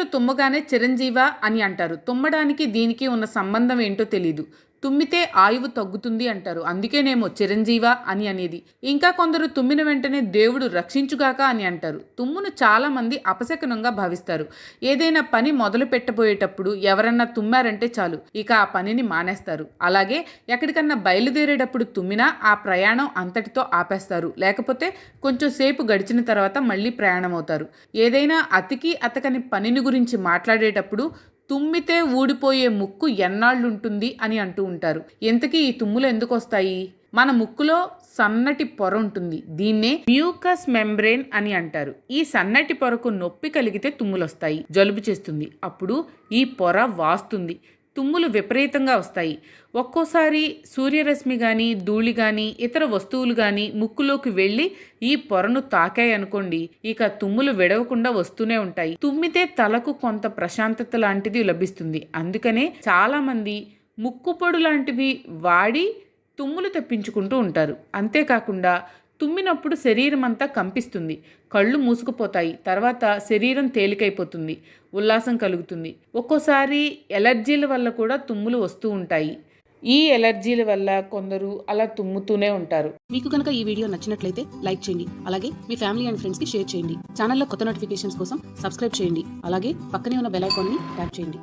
పిల్లలు తుమ్మగానే చిరంజీవ అని అంటారు. తుమ్మడానికి దీనికి ఉన్న సంబంధం ఏంటో తెలీదు. తుమ్మితే ఆయువు తగ్గుతుంది అంటారు. అందుకేనేమో చిరంజీవ అని అనేది. ఇంకా కొందరు తుమ్మిన వెంటనే దేవుడు రక్షించుగాక అని అంటారు. తుమ్మును చాలామంది అపశకునంగా భావిస్తారు. ఏదైనా పని మొదలు పెట్టబోయేటప్పుడు ఎవరన్నా తుమ్మారంటే చాలు, ఇక ఆ పనిని మానేస్తారు. అలాగే ఎక్కడికన్నా బయలుదేరేటప్పుడు తుమ్మినా ఆ ప్రయాణం అంతటితో ఆపేస్తారు. లేకపోతే కొంచెం సేపు గడిచిన తర్వాత మళ్ళీ ప్రయాణం అవుతారు. ఏదైనా అతికి అతకని పనిని గురించి మాట్లాడేటప్పుడు తుమ్మితే ఊడిపోయే ముక్కు ఎన్నాళ్ళుంటుంది అని అంటూ ఉంటారు. ఇంతకీ ఈ తుమ్ములు ఎందుకు వస్తాయి? మన ముక్కులో సన్నటి పొర ఉంటుంది. దీన్నే మ్యూకస్ మెంబ్రేన్ అని అంటారు. ఈ సన్నటి పొరకు నొప్పి కలిగితే తుమ్ములు వస్తాయి. జలుబు చేస్తుంది. అప్పుడు ఈ పొర వాస్తుంది. తుమ్ములు విపరీతంగా వస్తాయి. ఒక్కోసారి సూర్యరశ్మి కానీ, ధూళి కానీ, ఇతర వస్తువులు కానీ ముక్కులోకి వెళ్ళి ఈ పొరను తాకాయి అనుకోండి, ఇక తుమ్ములు విడవకుండా వస్తూనే ఉంటాయి. తుమ్మితే తలకు కొంత ప్రశాంతత లాంటిది లభిస్తుంది. అందుకనే చాలామంది ముక్కుపొడు లాంటివి వాడి తుమ్ములు తెప్పించుకుంటూ ఉంటారు. అంతేకాకుండా తుమ్మినప్పుడు శరీరం అంతా కంపిస్తుంది, కళ్ళు మూసుకుపోతాయి, తర్వాత శరీరం తేలికైపోతుంది, ఉల్లాసం కలుగుతుంది. ఒక్కోసారి ఎలర్జీల వల్ల కూడా తుమ్ములు వస్తూ ఉంటాయి. ఈ ఎలర్జీల వల్ల కొందరు అలా తుమ్ముతూనే ఉంటారు. మీకు కనుక ఈ వీడియో నచ్చినట్లయితే లైక్ చేయండి. అలాగే మీ ఫ్యామిలీ అండ్ ఫ్రెండ్స్కి షేర్ చేయండి. ఛానల్లో కొత్త నోటిఫికేషన్స్ కోసం సబ్స్క్రైబ్ చేయండి. అలాగే పక్కనే ఉన్న బెల్ ఐకాన్ని ట్యాప్ చేయండి.